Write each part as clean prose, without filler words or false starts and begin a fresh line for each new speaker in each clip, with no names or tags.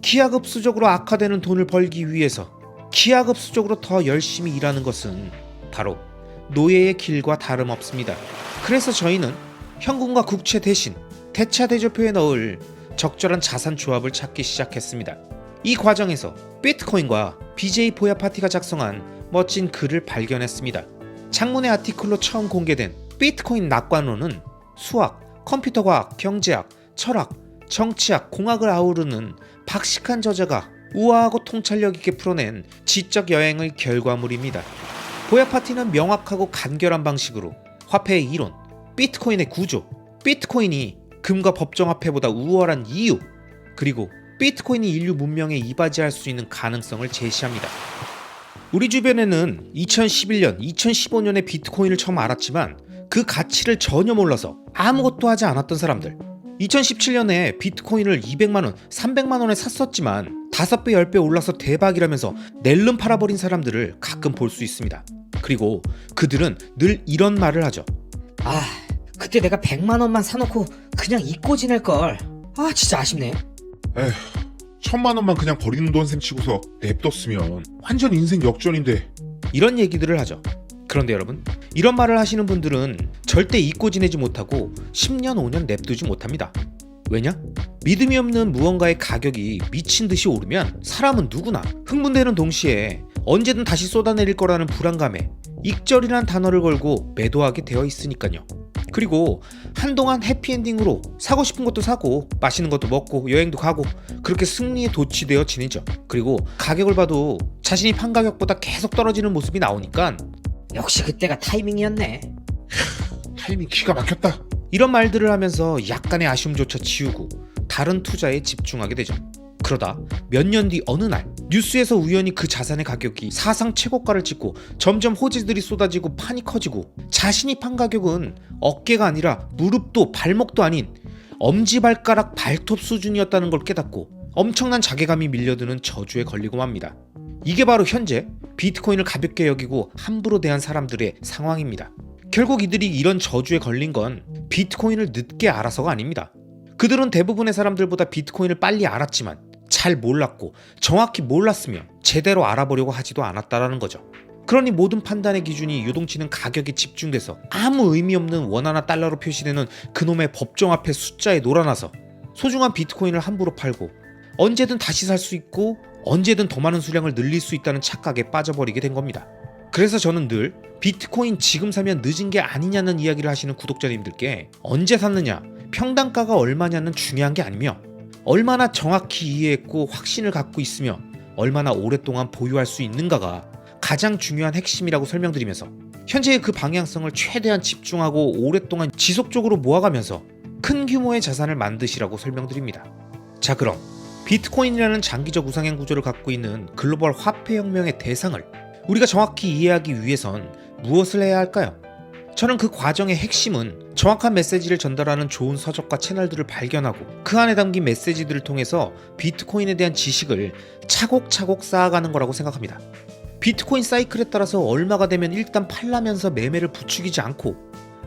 기하급수적으로 악화되는 돈을 벌기 위해서 기하급수적으로 더 열심히 일하는 것은 바로 노예의 길과 다름없습니다. 그래서 저희는 현금과 국채 대신 대차 대조표에 넣을 적절한 자산 조합을 찾기 시작했습니다. 이 과정에서 비트코인과 BJ 보야 파티가 작성한 멋진 글을 발견했습니다. 장문의 아티클로 처음 공개된 비트코인 낙관론은 수학, 컴퓨터과학, 경제학, 철학, 정치학, 공학을 아우르는 박식한 저자가 우아하고 통찰력 있게 풀어낸 지적 여행의 결과물입니다. 보야 파티는 명확하고 간결한 방식으로 화폐의 이론, 비트코인의 구조, 비트코인이 금과 법정화폐보다 우월한 이유, 그리고 비트코인이 인류 문명에 이바지할 수 있는 가능성을 제시합니다. 우리 주변에는 2011년, 2015년에 비트코인을 처음 알았지만 그 가치를 전혀 몰라서 아무것도 하지 않았던 사람들, 2017년에 비트코인을 200만원, 300만원에 샀었지만 5배, 10배 올라서 대박이라면서 낼름 팔아버린 사람들을 가끔 볼 수 있습니다. 그리고 그들은 늘 이런 말을 하죠.
아, 그때 내가 100만 원만 사놓고 그냥 잊고 지낼걸. 아, 진짜 아쉽네.
에휴, 1000만 원만 그냥 버리는 돈 셈 치고서 냅뒀으면 완전 인생 역전인데.
이런 얘기들을 하죠. 그런데 여러분, 이런 말을 하시는 분들은 절대 잊고 지내지 못하고 10년, 5년 냅두지 못합니다. 왜냐? 믿음이 없는 무언가의 가격이 미친 듯이 오르면 사람은 누구나 흥분되는 동시에 언제든 다시 쏟아내릴 거라는 불안감에 익절이란 단어를 걸고 매도하게 되어 있으니까요. 그리고 한동안 해피엔딩으로 사고 싶은 것도 사고 맛있는 것도 먹고 여행도 가고 그렇게 승리에 도취되어 지내죠. 그리고 가격을 봐도 자신이 판 가격보다 계속 떨어지는 모습이 나오니까
역시 그때가 타이밍이었네.
타이밍 기가 막혔다.
이런 말들을 하면서 약간의 아쉬움조차 지우고 다른 투자에 집중하게 되죠. 그러다 몇 년 뒤 어느 날 뉴스에서 우연히 그 자산의 가격이 사상 최고가를 찍고 점점 호재들이 쏟아지고 판이 커지고 자신이 판 가격은 어깨가 아니라 무릎도 발목도 아닌 엄지발가락 발톱 수준이었다는 걸 깨닫고 엄청난 자괴감이 밀려드는 저주에 걸리고 맙니다. 이게 바로 현재 비트코인을 가볍게 여기고 함부로 대한 사람들의 상황입니다. 결국 이들이 이런 저주에 걸린 건 비트코인을 늦게 알아서가 아닙니다. 그들은 대부분의 사람들보다 비트코인을 빨리 알았지만 잘 몰랐고 정확히 몰랐으며 제대로 알아보려고 하지도 않았다라는 거죠. 그러니 모든 판단의 기준이 요동치는 가격에 집중돼서 아무 의미 없는 원화나 달러로 표시되는 그놈의 법정화폐 숫자에 놀아나서 소중한 비트코인을 함부로 팔고 언제든 다시 살 수 있고 언제든 더 많은 수량을 늘릴 수 있다는 착각에 빠져버리게 된 겁니다. 그래서 저는 늘 비트코인 지금 사면 늦은 게 아니냐는 이야기를 하시는 구독자님들께 언제 샀느냐, 평단가가 얼마냐는 중요한 게 아니며 얼마나 정확히 이해했고 확신을 갖고 있으며 얼마나 오랫동안 보유할 수 있는가가 가장 중요한 핵심이라고 설명드리면서 현재의 그 방향성을 최대한 집중하고 오랫동안 지속적으로 모아가면서 큰 규모의 자산을 만드시라고 설명드립니다. 자, 그럼 비트코인이라는 장기적 우상향 구조를 갖고 있는 글로벌 화폐 혁명의 대상을 우리가 정확히 이해하기 위해선 무엇을 해야 할까요? 저는 그 과정의 핵심은 정확한 메시지를 전달하는 좋은 서적과 채널들을 발견하고 그 안에 담긴 메시지들을 통해서 비트코인에 대한 지식을 차곡차곡 쌓아가는 거라고 생각합니다. 비트코인 사이클에 따라서 얼마가 되면 일단 팔라면서 매매를 부추기지 않고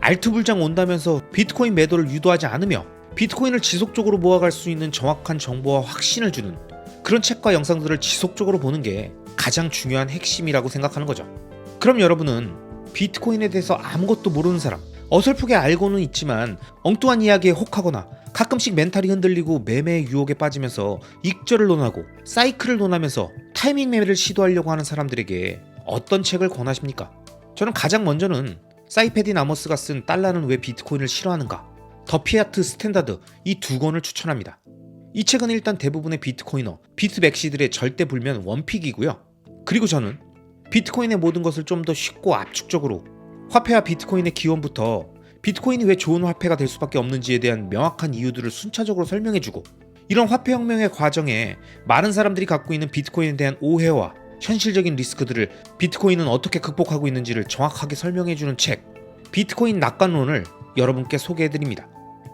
알트불장 온다면서 비트코인 매도를 유도하지 않으며 비트코인을 지속적으로 모아갈 수 있는 정확한 정보와 확신을 주는 그런 책과 영상들을 지속적으로 보는 게 가장 중요한 핵심이라고 생각하는 거죠. 그럼 여러분은 비트코인에 대해서 아무것도 모르는 사람, 어설프게 알고는 있지만 엉뚱한 이야기에 혹하거나 가끔씩 멘탈이 흔들리고 매매의 유혹에 빠지면서 익절을 논하고 사이클을 논하면서 타이밍 매매를 시도하려고 하는 사람들에게 어떤 책을 권하십니까? 저는 가장 먼저는 사이페딘 아머스가 쓴 달러는 왜 비트코인을 싫어하는가, 더 피아트 스탠다드 이 두 권을 추천합니다. 이 책은 일단 대부분의 비트코이너, 비트맥시들의 절대 불면 원픽이고요. 그리고 저는 비트코인의 모든 것을 좀 더 쉽고 압축적으로 화폐와 비트코인의 기원부터 비트코인이 왜 좋은 화폐가 될 수밖에 없는지에 대한 명확한 이유들을 순차적으로 설명해주고 이런 화폐 혁명의 과정에 많은 사람들이 갖고 있는 비트코인에 대한 오해와 현실적인 리스크들을 비트코인은 어떻게 극복하고 있는지를 정확하게 설명해주는 책 비트코인 낙관론을 여러분께 소개해드립니다.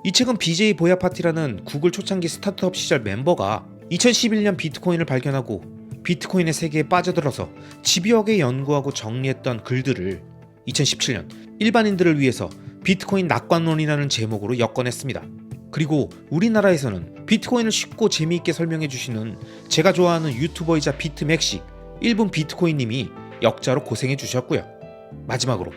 이 책은 BJ 보야 파티라는 구글 초창기 스타트업 시절 멤버가 2011년 비트코인을 발견하고 비트코인의 세계에 빠져들어서 집요하게 연구하고 정리했던 글들을 2017년 일반인들을 위해서 비트코인 낙관론이라는 제목으로 엮어냈습니다. 그리고 우리나라에서는 비트코인을 쉽고 재미있게 설명해 주시는 제가 좋아하는 유튜버이자 비트맥시 1분 비트코인님이 역자로 고생해 주셨고요. 마지막으로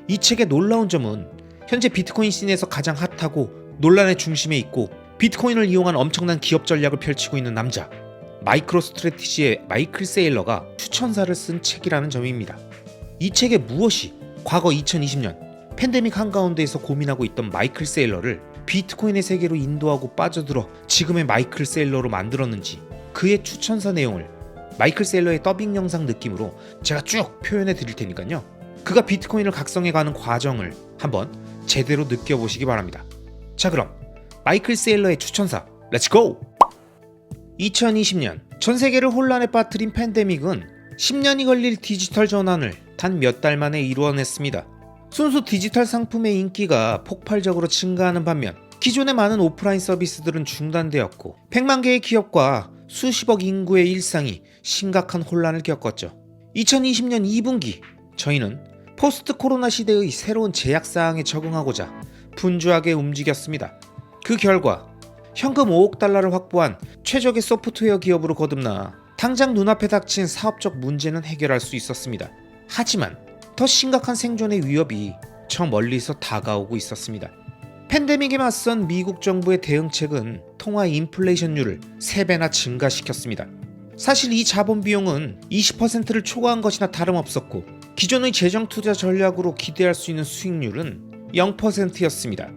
이 책의 놀라운 점은 현재 비트코인 씬에서 가장 핫하고 논란의 중심에 있고 비트코인을 이용한 엄청난 기업 전략을 펼치고 있는 남자 마이크로 스트래티지의 마이클 세일러가 추천사를 쓴 책이라는 점입니다. 이 책에 무엇이 과거 2020년 팬데믹 한가운데에서 고민하고 있던 마이클 세일러를 비트코인의 세계로 인도하고 빠져들어 지금의 마이클 세일러로 만들었는지 그의 추천사 내용을 마이클 세일러의 더빙 영상 느낌으로 제가 쭉 표현해 드릴 테니까요. 그가 비트코인을 각성해가는 과정을 한번 제대로 느껴보시기 바랍니다. 자, 그럼 마이클 세일러의 추천사 렛츠고! 2020년 전 세계를 혼란에 빠뜨린 팬데믹은 10년이 걸릴 디지털 전환을 단 몇 달 만에 이루어냈습니다. 순수 디지털 상품의 인기가 폭발적으로 증가하는 반면 기존의 많은 오프라인 서비스들은 중단되었고 100만 개의 기업과 수십억 인구의 일상이 심각한 혼란을 겪었죠. 2020년 2분기 저희는 포스트 코로나 시대의 새로운 제약사항에 적응하고자 분주하게 움직였습니다. 그 결과 현금 5억 달러를 확보한 최적의 소프트웨어 기업으로 거듭나 당장 눈앞에 닥친 사업적 문제는 해결할 수 있었습니다. 하지만 더 심각한 생존의 위협이 저 멀리서 다가오고 있었습니다. 팬데믹에 맞선 미국 정부의 대응책은 통화 인플레이션율을 3배나 증가시켰습니다. 사실 이 자본 비용은 20%를 초과한 것이나 다름없었고 기존의 재정 투자 전략으로 기대할 수 있는 수익률은 0%였습니다.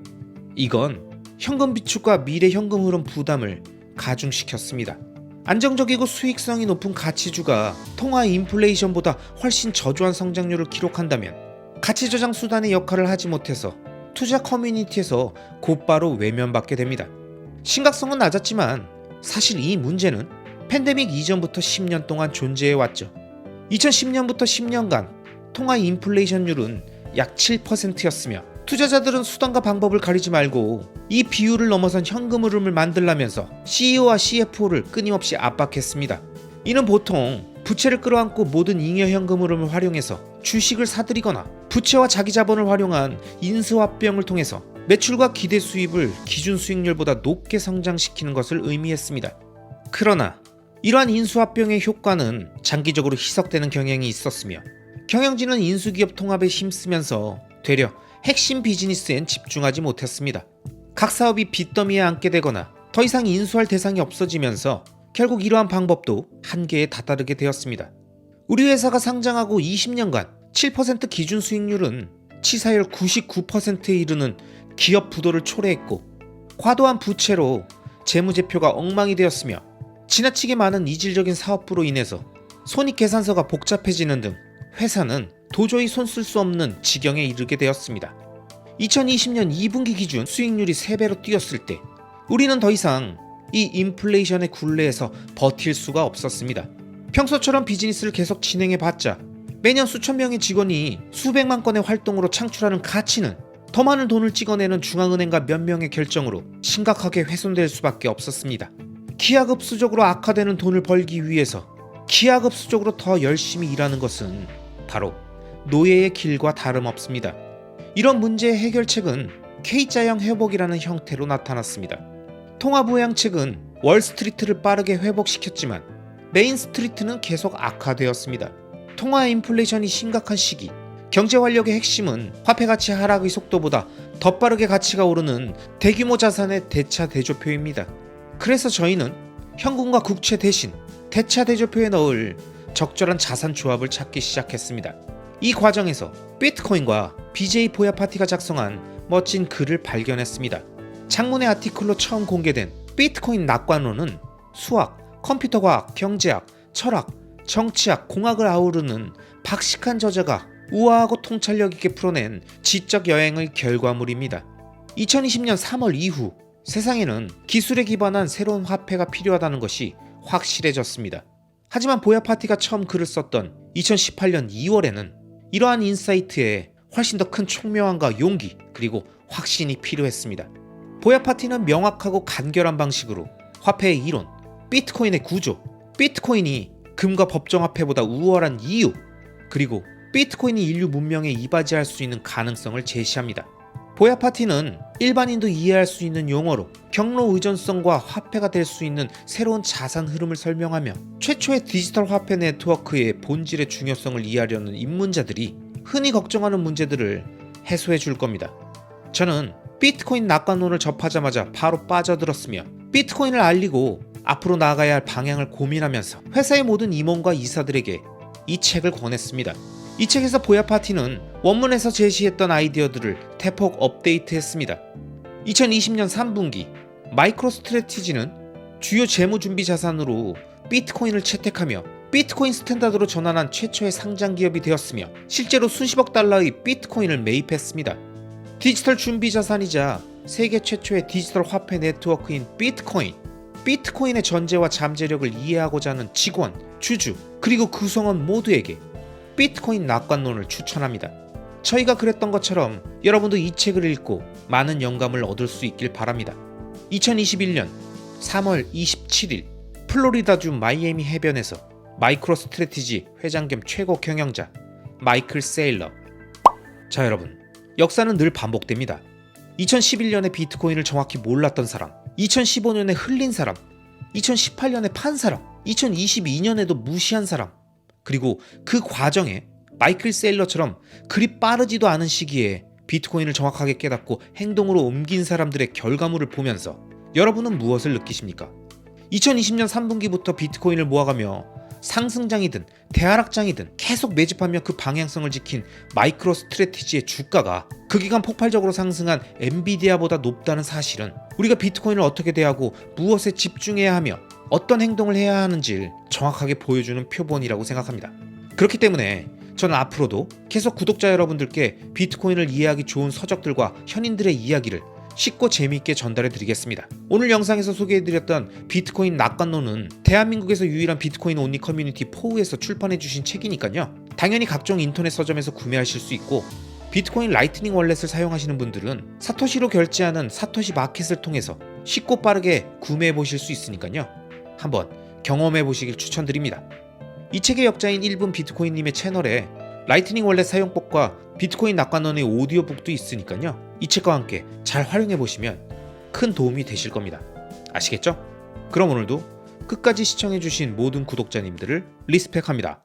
이건 현금 비축과 미래 현금 흐름 부담을 가중시켰습니다. 안정적이고 수익성이 높은 가치주가 통화 인플레이션보다 훨씬 저조한 성장률을 기록한다면 가치 저장 수단의 역할을 하지 못해서 투자 커뮤니티에서 곧바로 외면받게 됩니다. 심각성은 낮았지만 사실 이 문제는 팬데믹 이전부터 10년 동안 존재해왔죠. 2010년부터 10년간 통화 인플레이션율은 약 7%였으며 투자자들은 수단과 방법을 가리지 말고 이 비율을 넘어선 현금 흐름을 만들라면서 CEO와 CFO를 끊임없이 압박했습니다. 이는 보통 부채를 끌어안고 모든 잉여 현금 흐름을 활용해서 주식을 사들이거나 부채와 자기 자본을 활용한 인수합병을 통해서 매출과 기대 수입을 기준 수익률보다 높게 성장시키는 것을 의미했습니다. 그러나 이러한 인수합병의 효과는 장기적으로 희석되는 경향이 있었으며 경영진은 인수기업 통합에 힘쓰면서 되려 핵심 비즈니스엔 집중하지 못했습니다. 각 사업이 빚더미에 앉게 되거나 더 이상 인수할 대상이 없어지면서 결국 이러한 방법도 한계에 다다르게 되었습니다. 우리 회사가 상장하고 20년간 7% 기준 수익률은 치사율 99%에 이르는 기업 부도를 초래했고 과도한 부채로 재무제표가 엉망이 되었으며 지나치게 많은 이질적인 사업부로 인해서 손익계산서가 복잡해지는 등 회사는 도저히 손 쓸 수 없는 지경에 이르게 되었습니다. 2020년 2분기 기준 수익률이 3배로 뛰었을 때 우리는 더 이상 이 인플레이션의 굴레에서 버틸 수가 없었습니다. 평소처럼 비즈니스를 계속 진행해봤자 매년 수천 명의 직원이 수백만 건의 활동으로 창출하는 가치는 더 많은 돈을 찍어내는 중앙은행과 몇 명의 결정으로 심각하게 훼손될 수밖에 없었습니다. 기하급수적으로 악화되는 돈을 벌기 위해서 기하급수적으로 더 열심히 일하는 것은 바로 노예의 길과 다름없습니다. 이런 문제의 해결책은 K자형 회복이라는 형태로 나타났습니다. 통화부양책은 월스트리트를 빠르게 회복시켰지만 메인스트리트는 계속 악화되었습니다. 통화 인플레이션이 심각한 시기, 경제 활력의 핵심은 화폐 가치 하락의 속도보다 더 빠르게 가치가 오르는 대규모 자산의 대차 대조표입니다. 그래서 저희는 현금과 국채 대신 대차 대조표에 넣을 적절한 자산 조합을 찾기 시작했습니다. 이 과정에서 비트코인과 BJ 보야파티가 작성한 멋진 글을 발견했습니다. 장문의 아티클로 처음 공개된 비트코인 낙관론은 수학, 컴퓨터과학, 경제학, 철학, 정치학, 공학을 아우르는 박식한 저자가 우아하고 통찰력 있게 풀어낸 지적 여행의 결과물입니다. 2020년 3월 이후 세상에는 기술에 기반한 새로운 화폐가 필요하다는 것이 확실해졌습니다. 하지만 보야파티가 처음 글을 썼던 2018년 2월에는 이러한 인사이트에 훨씬 더 큰 총명함과 용기 그리고 확신이 필요했습니다. 보야파티는 명확하고 간결한 방식으로 화폐의 이론, 비트코인의 구조, 비트코인이 금과 법정화폐보다 우월한 이유, 그리고 비트코인이 인류 문명에 이바지할 수 있는 가능성을 제시합니다. 보야 파티는 일반인도 이해할 수 있는 용어로 경로 의존성과 화폐가 될 수 있는 새로운 자산 흐름을 설명하며 최초의 디지털 화폐 네트워크의 본질의 중요성을 이해하려는 입문자들이 흔히 걱정하는 문제들을 해소해 줄 겁니다. 저는 비트코인 낙관론을 접하자마자 바로 빠져들었으며 비트코인을 알리고 앞으로 나아가야 할 방향을 고민하면서 회사의 모든 임원과 이사들에게 이 책을 권했습니다. 이 책에서 보야 파티는 원문에서 제시했던 아이디어들을 대폭 업데이트했습니다. 2020년 3분기 마이크로 스트래티지는 주요 재무 준비 자산으로 비트코인을 채택하며 비트코인 스탠다드로 전환한 최초의 상장 기업이 되었으며 실제로 수십억 달러의 비트코인을 매입했습니다. 디지털 준비 자산이자 세계 최초의 디지털 화폐 네트워크인 비트코인의 전제와 잠재력을 이해하고자 하는 직원, 주주, 그리고 구성원 모두에게 비트코인 낙관론을 추천합니다. 저희가 그랬던 것처럼 여러분도 이 책을 읽고 많은 영감을 얻을 수 있길 바랍니다. 2021년 3월 27일 플로리다주 마이애미 해변에서 마이크로 스트래티지 회장 겸 최고 경영자 마이클 세일러. 자, 여러분, 역사는 늘 반복됩니다. 2011년에 비트코인을 정확히 몰랐던 사람, 2015년에 흘린 사람, 2018년에 판 사람, 2022년에도 무시한 사람, 그리고 그 과정에 마이클 세일러처럼 그리 빠르지도 않은 시기에 비트코인을 정확하게 깨닫고 행동으로 옮긴 사람들의 결과물을 보면서 여러분은 무엇을 느끼십니까? 2020년 3분기부터 비트코인을 모아가며 상승장이든 대하락장이든 계속 매집하며 그 방향성을 지킨 마이크로 스트래티지의 주가가 그 기간 폭발적으로 상승한 엔비디아보다 높다는 사실은 우리가 비트코인을 어떻게 대하고 무엇에 집중해야 하며 어떤 행동을 해야 하는지를 정확하게 보여주는 표본이라고 생각합니다. 그렇기 때문에 저는 앞으로도 계속 구독자 여러분들께 비트코인을 이해하기 좋은 서적들과 현인들의 이야기를 쉽고 재미있게 전달해 드리겠습니다. 오늘 영상에서 소개해드렸던 비트코인 낙관론은 대한민국에서 유일한 비트코인 온리 커뮤니티 포우에서 출판해 주신 책이니까요. 당연히 각종 인터넷 서점에서 구매하실 수 있고 비트코인 라이트닝 월렛을 사용하시는 분들은 사토시로 결제하는 사토시 마켓을 통해서 쉽고 빠르게 구매해 보실 수 있으니까요. 한번 경험해 보시길 추천드립니다. 이 책의 역자인 1분 비트코인님의 채널에 라이트닝 월렛 사용법과 비트코인 낙관론의 오디오북도 있으니까요. 이 책과 함께 잘 활용해 보시면 큰 도움이 되실 겁니다. 아시겠죠? 그럼 오늘도 끝까지 시청해 주신 모든 구독자님들을 리스펙합니다.